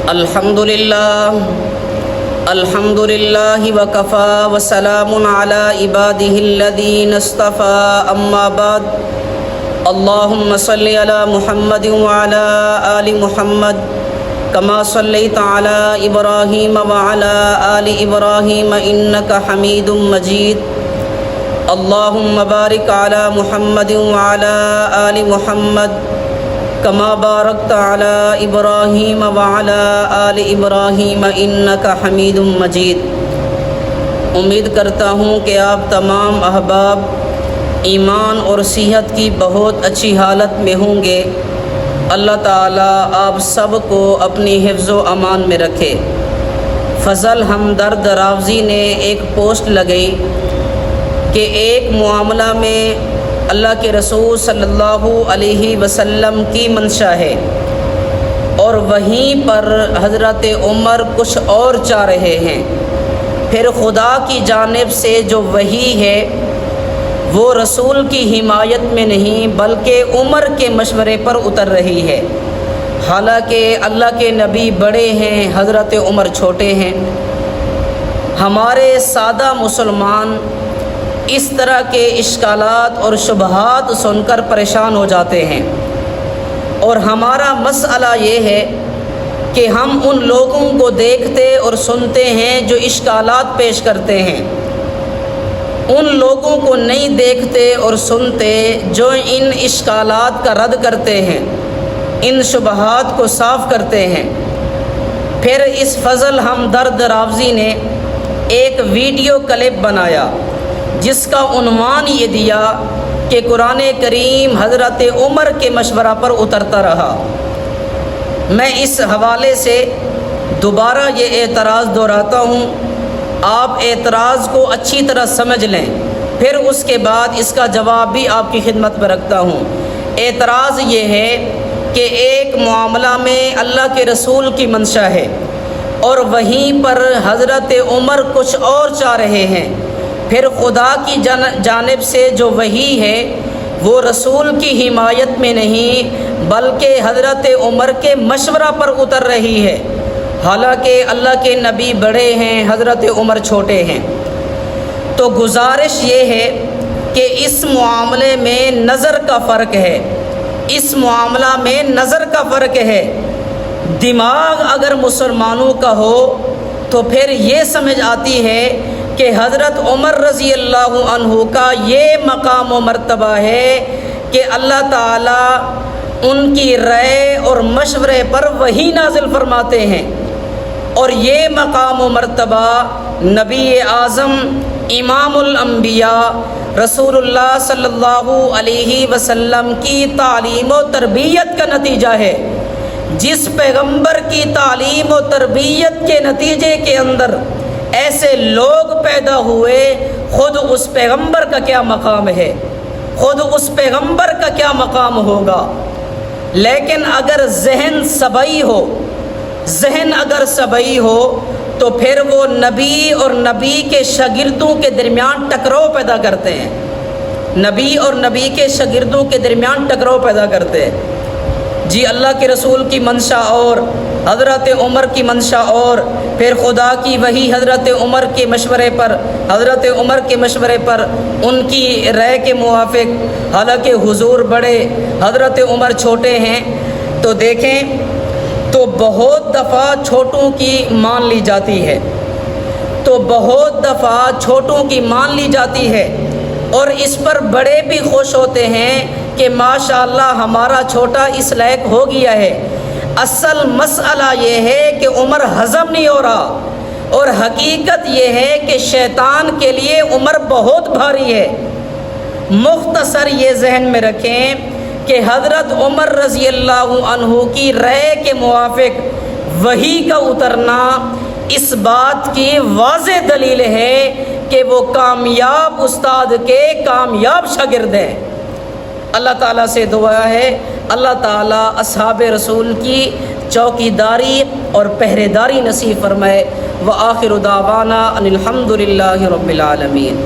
الحمدللہ وکفا وسلام علی عبادہ الذین اصطفى اما بعد اللہم صلی علی محمد وعلی آل محمد کما صلیت علی ابراہیم وعلی آل ابراہیم انک حمید مجید اللہم بارک علی محمد وعلی آل محمد کما بارکت علی ابراہیم وعلی آل ابراہیم انک حمید مجید۔ امید کرتا ہوں کہ آپ تمام احباب ایمان اور صحت کی بہت اچھی حالت میں ہوں گے۔ اللہ تعالیٰ آپ سب کو اپنی حفظ و امان میں رکھے۔ فضل ہمدرد راوزی نے ایک پوسٹ لگائی کہ ایک معاملہ میں اللہ کے رسول صلی اللہ علیہ وسلم کی منشا ہے اور وہیں پر حضرت عمر کچھ اور چاہ رہے ہیں، پھر خدا کی جانب سے جو وحی ہے وہ رسول کی حمایت میں نہیں بلکہ عمر کے مشورے پر اتر رہی ہے، حالانکہ اللہ کے نبی بڑے ہیں، حضرت عمر چھوٹے ہیں۔ ہمارے سادہ مسلمان اس طرح کے اشکالات اور شبہات سن کر پریشان ہو جاتے ہیں، اور ہمارا مسئلہ یہ ہے کہ ہم ان لوگوں کو دیکھتے اور سنتے ہیں جو اشکالات پیش کرتے ہیں، ان لوگوں کو نہیں دیکھتے اور سنتے جو ان اشکالات کا رد کرتے ہیں، ان شبہات کو صاف کرتے ہیں۔ پھر اس فضل ہمدرد راوزی نے ایک ویڈیو کلپ بنایا جس کا عنوان یہ دیا کہ قرآن کریم حضرت عمر کے مشورہ پر اترتا رہا۔ میں اس حوالے سے دوبارہ یہ اعتراض دہراتا ہوں، آپ اعتراض کو اچھی طرح سمجھ لیں، پھر اس کے بعد اس کا جواب بھی آپ کی خدمت میں رکھتا ہوں۔ اعتراض یہ ہے کہ ایک معاملہ میں اللہ کے رسول کی منشا ہے اور وہیں پر حضرت عمر کچھ اور چاہ رہے ہیں، پھر خدا کی جانب سے جو وحی ہے وہ رسول کی حمایت میں نہیں بلکہ حضرت عمر کے مشورہ پر اتر رہی ہے، حالانکہ اللہ کے نبی بڑے ہیں، حضرت عمر چھوٹے ہیں۔ تو گزارش یہ ہے کہ اس معاملے میں نظر کا فرق ہے، اس معاملہ میں نظر کا فرق ہے۔ دماغ اگر مسلمانوں کا ہو تو پھر یہ سمجھ آتی ہے کہ حضرت عمر رضی اللہ عنہ کا یہ مقام و مرتبہ ہے کہ اللہ تعالیٰ ان کی رائے اور مشورے پر وحی نازل فرماتے ہیں، اور یہ مقام و مرتبہ نبی اعظم امام الانبیاء رسول اللہ صلی اللہ علیہ وسلم کی تعلیم و تربیت کا نتیجہ ہے۔ جس پیغمبر کی تعلیم و تربیت کے نتیجے کے اندر ایسے لوگ پیدا ہوئے، خود اس پیغمبر کا کیا مقام ہے، خود اس پیغمبر کا کیا مقام ہوگا۔ لیکن اگر ذہن سبعی ہو، ذہن اگر سبعی ہو تو پھر وہ نبی اور نبی کے شاگردوں کے درمیان ٹکراؤ پیدا کرتے ہیں، نبی اور نبی کے شاگردوں کے درمیان ٹکراؤ پیدا کرتے ہیں۔ جی اللہ کے رسول کی منشا اور حضرت عمر کی منشا اور پھر خدا کی وحی حضرت عمر کے مشورے پر، حضرت عمر کے مشورے پر ان کی رائے کے موافق، حالانکہ حضور بڑے، حضرت عمر چھوٹے ہیں۔ تو دیکھیں تو بہت دفعہ چھوٹوں کی مان لی جاتی ہے، تو بہت دفعہ چھوٹوں کی مان لی جاتی ہے، اور اس پر بڑے بھی خوش ہوتے ہیں کہ ماشاءاللہ ہمارا چھوٹا اس لائق ہو گیا ہے۔ اصل مسئلہ یہ ہے کہ عمر ہضم نہیں ہو رہا، اور حقیقت یہ ہے کہ شیطان کے لیے عمر بہت بھاری ہے۔ مختصر یہ ذہن میں رکھیں کہ حضرت عمر رضی اللہ عنہ کی رائے کے موافق وحی کا اترنا اس بات کی واضح دلیل ہے کہ وہ کامیاب استاد کے کامیاب شاگرد ہیں۔ اللہ تعالیٰ سے دعا ہے اللہ تعالیٰ اصحاب رسول کی چوکیداری اور پہرے داری نصیب فرمائے۔ وآخر دعوانا ان الحمد للہ رب العالمین۔